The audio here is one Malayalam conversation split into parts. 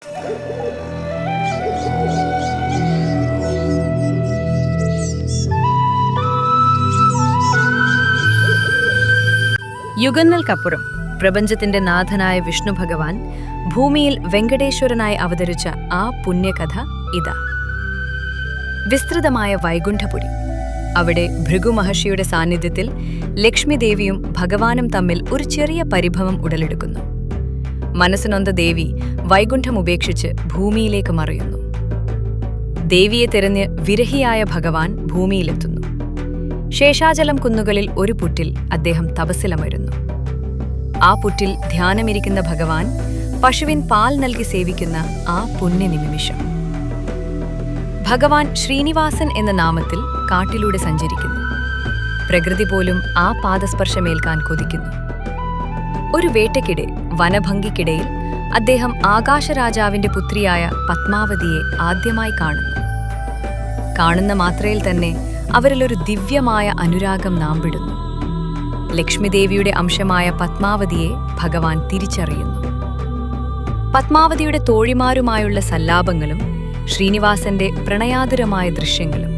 യുഗങ്ങൾക്കപ്പുറം പ്രപഞ്ചത്തിന്റെ നാഥനായ വിഷ്ണു ഭഗവാൻ ഭൂമിയിൽ വെങ്കടേശ്വരനായി അവതരിച്ച ആ പുണ്യകഥ ഇതാ. വിസ്തൃതമായ വൈകുണ്ഠപുരി. അവിടെ ഭൃഗു മഹർഷിയുടെ സാന്നിധ്യത്തിൽ ലക്ഷ്മിദേവിയും ഭഗവാനും തമ്മിൽ ഒരു ചെറിയ പരിഭവം ഉടലെടുക്കുന്നു. മനസ്സിനൊന്ത ദേവി വൈകുണ്ഠം ഉപേക്ഷിച്ച് ഭൂമിയിലേക്ക് മറയുന്നു. ദേവിയെ തിരഞ്ഞ് വിരഹിയായ ഭഗവാൻ ഭൂമിയിലെത്തുന്നു. ശേഷാചലം കുന്നുകളിൽ ഒരു പുറ്റിൽ അദ്ദേഹം തപസ്സിലമരുന്നു. ആ പുറ്റിൽ ധ്യാനമിരിക്കുന്ന ഭഗവാൻ പശുവിൻ പാൽ നൽകി സേവിക്കുന്ന ആ പുണ്യനിമിഷം. ഭഗവാൻ ശ്രീനിവാസൻ എന്ന നാമത്തിൽ കാട്ടിലൂടെ സഞ്ചരിക്കുന്നു. പ്രകൃതി പോലും ആ പാദസ്പർശമേൽക്കാൻ കൊതിക്കുന്നു. ഒരു വേട്ടയ്ക്കിടെ വനഭംഗിക്കിടയിൽ അദ്ദേഹം ആകാശരാജാവിന്റെ പുത്രിയായ പത്മാവതിയെ ആദ്യമായി കാണുന്നു. കാണുന്ന മാത്രയിൽ തന്നെ അവരിലൊരു ദിവ്യമായ അനുരാഗം നാമ്പിടുന്നു. ലക്ഷ്മിദേവിയുടെ അംശമായ പത്മാവതിയെ ഭഗവാൻ തിരിച്ചറിയുന്നു. പത്മാവതിയുടെ തോഴിമാരുമായുള്ള സല്ലാപങ്ങളും ശ്രീനിവാസന്റെ പ്രണയാതുരമായ ദൃശ്യങ്ങളും.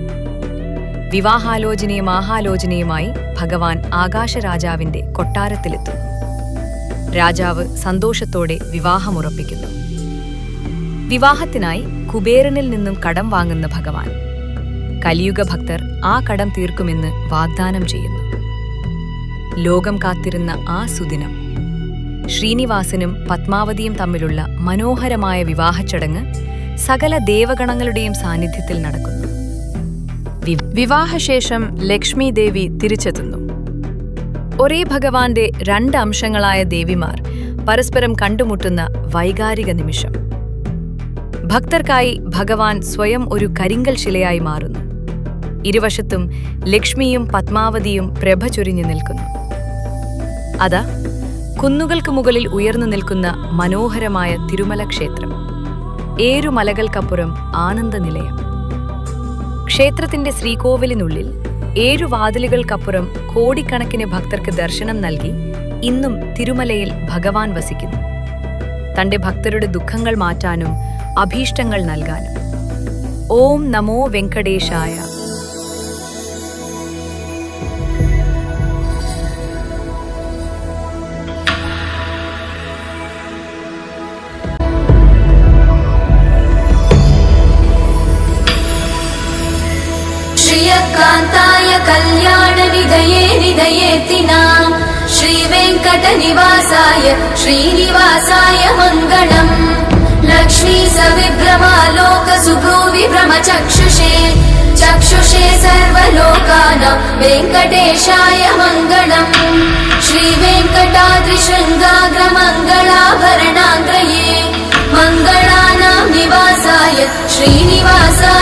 വിവാഹാലോചനയും ആഹാലോചനയുമായി ഭഗവാൻ ആകാശരാജാവിന്റെ കൊട്ടാരത്തിലെത്തുന്നു. രാജാവ് സന്തോഷത്തോടെ വിവാഹമുറപ്പിക്കുന്നു. വിവാഹത്തിനായി കുബേരനിൽ നിന്നും കടം വാങ്ങുന്ന ഭഗവാൻ കലിയുഗ ഭക്തർ ആ കടം തീർക്കുമെന്ന് വാഗ്ദാനം ചെയ്യുന്നു. ലോകം കാത്തിരുന്ന ആ സുദിനം ശ്രീനിവാസനും പത്മാവതിയും തമ്മിലുള്ള മനോഹരമായ വിവാഹച്ചടങ്ങ് സകല ദേവഗണങ്ങളുടെയും സാന്നിധ്യത്തിൽ നടക്കുന്നു. വിവാഹശേഷം ലക്ഷ്മി ദേവി തിരിച്ചെത്തുന്നു. ഒരേ ഭഗവാന്റെ രണ്ട് അംശങ്ങളായ ദേവിമാർ പരസ്പരം കണ്ടുമുട്ടുന്ന വൈകാരിക നിമിഷം. ഭക്തർക്കായി ഭഗവാൻ സ്വയം ഒരു കരിങ്കൽ ശിലയായി മാറുന്നു. ഇരുവശത്തും ലക്ഷ്മിയും പത്മാവതിയും പ്രഭ ചൊരിഞ്ഞു നിൽക്കുന്നു. അതാ കുന്നുകൾക്ക് മുകളിൽ ഉയർന്നു നിൽക്കുന്ന മനോഹരമായ തിരുമല ക്ഷേത്രം. ഏഴുമലകൾക്കപ്പുറം ആനന്ദനിലയം. ക്ഷേത്രത്തിന്റെ ശ്രീകോവിലിനുള്ളിൽ 7 വാതിലുകൾക്കപ്പുറം കോടിക്കണക്കിന് ഭക്തർക്ക് ദർശനം നൽകി ഇന്നും തിരുമലയിൽ ഭഗവാൻ വസിക്കുന്നു. തന്റെ ഭക്തരുടെ ദുഃഖങ്ങൾ മാറ്റാനും അഭീഷ്ടങ്ങൾ നൽകാനും. ഓം നമോ വെങ്കടേശായ. श्रियकान्ताय कल्याण निधये निधयेतिनां श्रीवेङ्कटनिवासाय श्रीनिवासाय मङ्गलम्। लक्ष्मी सविभ्रमालोक सुभ्रूविभ्रमचक्षुषे चक्षुषे सर्वलोकानां वेङ्कटेशाय मङ्गलम्। श्रीवेङ्कटाद्रिशृङ्गाग्रमङ्गलाभरणाग्रये मङ्गलानां निवासाय श्रीनिवासाय